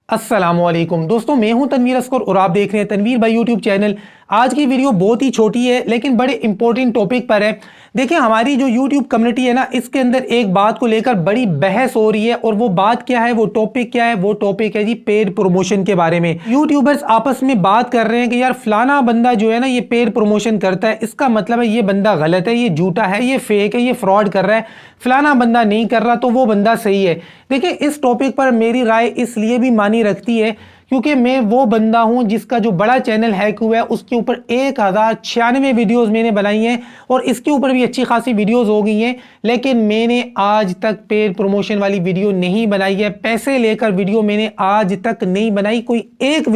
अस्सलामुअलैकुम दोस्तों, मैं हूं तनवीर अस्कर और आप देख रहे हैं तनवीर भाई यूट्यूब चैनल। आज की वीडियो बहुत ही छोटी है लेकिन बड़े इंपॉर्टेंट टॉपिक पर है। देखिए, हमारी जो यूट्यूब कम्युनिटी है ना, इसके अंदर एक बात को लेकर बड़ी बहस हो रही है और वो बात क्या है, वो टॉपिक क्या है, वो टॉपिक है जी पेड प्रमोशन के बारे में। यूट्यूबर्स आपस में बात कर रहे हैं कि यार फलाना बंदा जो है ना ये पेड प्रमोशन करता है, इसका मतलब है ये बंदा गलत है, ये झूठा है, ये फेक है, ये फ्रॉड कर रहा है। फलाना बंदा नहीं कर रहा तो वो बंदा सही है। देखिए, इस टॉपिक पर मेरी राय इसलिए भी मानी रखती है क्योंकि मैं वो बंदा हूं जिसका जो बड़ा चैनल हैक हुआ है उसके ऊपर 1096 वीडियोस मैंने बनाई हैं और इसके ऊपर भी अच्छी खासी वीडियोस हो गई हैं, लेकिन मैंने आज तक पेड प्रमोशन वाली वीडियो नहीं बनाई है। पैसे लेकर वीडियो मैंने आज तक नहीं बनाई, कोई एक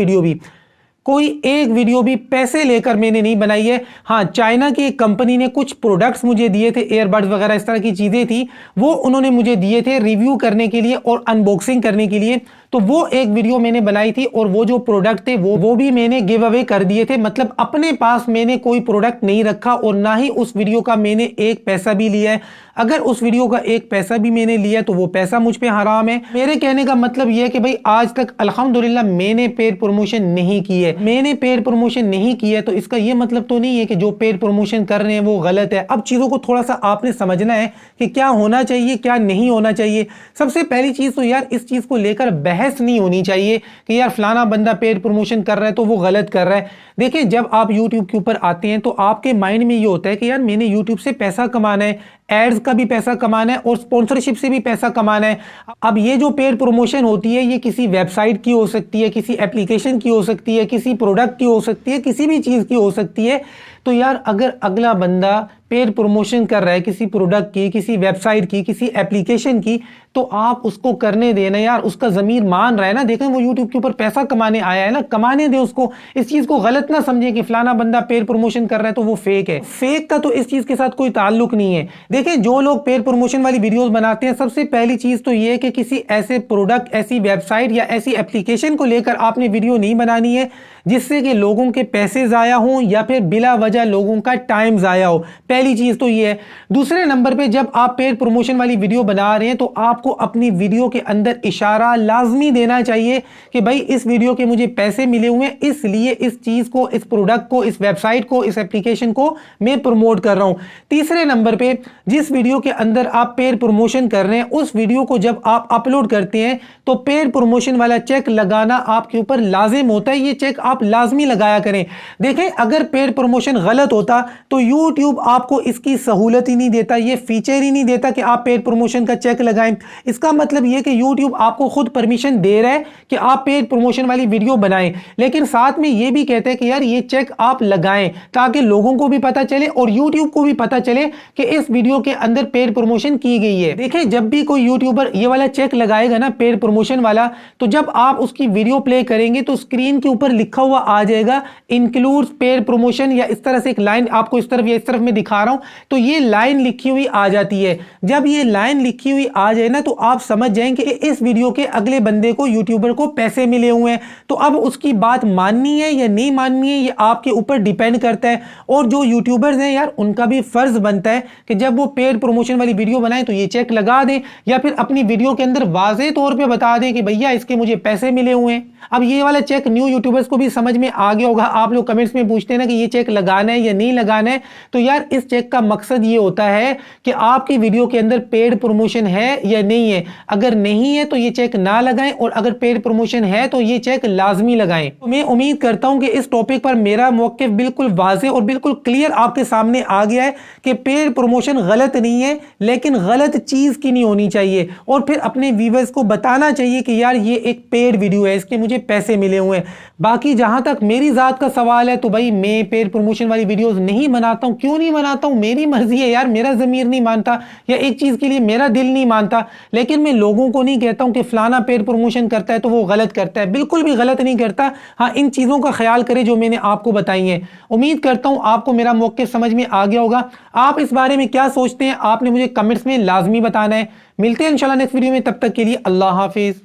वीडियो भी पैसे लेकर मैंने नहीं बनाई है। हाँ, चाइना की एक कंपनी ने कुछ प्रोडक्ट्स मुझे दिए थे, ईयरबड्स वगैरह इस तरह की चीजें थी, वो उन्होंने मुझे दिए थे रिव्यू करने के लिए और अनबॉक्सिंग करने के लिए। तो वो एक वीडियो मैंने बनाई थी और वो जो प्रोडक्ट थे वो भी मैंने गिव अवे कर दिए थे। मतलब अपने पास मैंने कोई प्रोडक्ट नहीं रखा और ना ही उस वीडियो का मैंने एक पैसा भी लिया है। अगर उस वीडियो का एक पैसा भी मैंने लिया तो वो पैसा मुझ पे हराम है। मेरे कहने का मतलब यह है कि भाई आज तक अल्हम्दुलिल्लाह मैंने पेड प्रमोशन नहीं की है। मैंने पेड प्रमोशन नहीं किया है तो इसका यह मतलब तो नहीं है कि जो पेड प्रमोशन कर रहे हैं वो गलत है। अब चीजों को थोड़ा सा आपने समझना है कि क्या होना चाहिए, क्या नहीं होना चाहिए। सबसे पहली चीज तो यार इस चीज को लेकर बहस नहीं होनी चाहिए कि यार फलाना बंदा पेड प्रमोशन कर रहा है तो वो गलत कर रहा है। देखिए, जब आप यूट्यूब के ऊपर आते हैं तो आपके माइंड में ये होता है कि यार मैंने यूट्यूब से पैसा कमाना है, एड्स का भी पैसा कमाना है और स्पॉन्सरशिप से भी पैसा कमाना है। अब ये जो पेड प्रमोशन होती है ये किसी वेबसाइट की हो सकती है, किसी एप्लीकेशन की हो सकती है, किसी प्रोडक्ट की हो सकती है, किसी भी चीज की हो सकती है। तो यार अगर अगला बंदा पेड प्रमोशन कर रहा है किसी प्रोडक्ट की, किसी वेबसाइट की, किसी एप्लीकेशन की, तो आप उसको करने देना यार, उसका जमीर मान रहा है ना। देखें, वो यूट्यूब के ऊपर पैसा कमाने आया है ना, कमाने दे उसको। इस चीज को गलत ना समझें कि फलाना बंदा पेड प्रमोशन कर रहा है तो वो फेक है। फेक का तो इस चीज के साथ कोई ताल्लुक नहीं है। देखें, जो लोग पेड प्रमोशन वाली वीडियोस बनाते हैं, सबसे पहली चीज तो ये है कि किसी ऐसे प्रोडक्ट, ऐसी वेबसाइट या ऐसी एप्लीकेशन को लेकर आपने वीडियो नहीं बनानी है जिससे कि लोगों के पैसे जाया हो या फिर बिला वजह लोगों का टाइम जाया हो। पहली चीज तो ये है। दूसरे नंबर पे जब आप पेड प्रमोशन वाली वीडियो बना रहे हैं तो आपको अपनी वीडियो के अंदर इशारा लाजमी देना चाहिए कि भाई इस वीडियो के मुझे पैसे मिले हुए हैं, इसलिए इस चीज को, इस प्रोडक्ट को, इस वेबसाइट को, इस एप्लीकेशन को मैं प्रमोट कर रहा हूं। तीसरे नंबर पे जिस वीडियो के अंदर आप पेड प्रमोशन कर रहे हैं उस वीडियो को जब आप अपलोड करते हैं तो पेड प्रमोशन वाला चेक लगाना आपके ऊपर लाजिम होता है। ये चेक आप लाजमी लगाया करें। देखें, अगर पेड प्रमोशन गलत होता तो YouTube आपको इसकी सहूलत ही नहीं देता, ये फीचर ही नहीं देता कि आप पेड प्रमोशन का चेक लगाएं। इसका मतलब यह कि YouTube आपको खुद परमिशन दे रहा है कि आप पेड प्रमोशन वाली वीडियो बनाएं, लेकिन साथ में यह भी कहते हैं कि यार ये चेक आप लगाएं ताकि लोगों को भी पता चले और YouTube को भी पता चले कि इस वीडियो के अंदर पेड प्रमोशन की गई है। देखें, जब भी कोई यूट्यूबर ये वाला चेक लगाएगा ना पेड प्रमोशन वाला, तो जब आप उसकी वीडियो प्ले करेंगे तो स्क्रीन के ऊपर लिखा हुआ आ जाएगा इंक्लूड्स पेड प्रमोशन, या इस तरह से एक लाइन आपको इस तरफ या इस तरफ में दिखा रहा हूं, तो ये लाइन लिखी हुई आ जाती है। जब ये लाइन लिखी हुई आ जाए ना तो आप समझ जाएंगे कि इस वीडियो के अगले बंदे को, यूट्यूबर को पैसे मिले हुए हैं। तो अब उसकी बात माननी है या नहीं माननी है ये आपके ऊपर डिपेंड करता है। और जो यूट्यूबर्स हैं यार उनका भी फर्ज बनता है कि जब वो पेड प्रमोशन वाली वीडियो बनाए तो ये चेक लगा दें या फिर अपनी वीडियो के अंदर वाज़ेह तौर पे बता दें कि भैया इसके मुझे पैसे मिले हुए हैं। अब ये वाला चेक न्यू यूट्यूबर्स को भी समझ में आ गया होगा। आप लोग कमेंट्स में पूछते हैं ना कि ये चेक लगाना है या नहीं लगाना है, तो यार इस चेक का मकसद ये होता है कि आपकी वीडियो के अंदर पेड प्रमोशन है या नहीं है। अगर नहीं है तो ये चेक ना लगाएं और अगर पेड प्रमोशन है तो ये चेक लाजमी लगाएं। तो मैं उम्मीद करता हूं कि इस टॉपिक पर मेरा मौक़िफ़ बिल्कुल वाज़ेह और बिल्कुल क्लियर आपके सामने आ गया है कि पेड प्रमोशन गलत नहीं है, लेकिन गलत चीज की नहीं होनी चाहिए। और फिर अपने व्यूअर्स को बताना चाहिए कि यार ये एक पेड वीडियो है, इसके मुझे पैसे मिले हुए हैं। बाकी जहां तक मेरी जात का सवाल है तो भाई मैं पेड प्रमोशन वाली वीडियोस नहीं बनाता हूं। क्यों नहीं बनाता हूं? मेरी मर्जी है यार, मेरा ज़मीर नहीं मानता या एक चीज के लिए मेरा दिल नहीं मानता। लेकिन मैं लोगों को नहीं कहता हूं कि फलाना पेड प्रमोशन करता है तो वो गलत करता है। बिल्कुल भी गलत नहीं करता। हाँ, इन चीजों का ख्याल करें जो मैंने आपको बताई है। उम्मीद करता हूं आपको मेरा मौक़िफ़ समझ में आ गया होगा। आप इस बारे में क्या सोचते हैं आपने मुझे कमेंट्स में लाजमी बताना है। मिलते हैं इंशाल्लाह नेक्स्ट वीडियो में, तब तक के लिए अल्लाह हाफिज।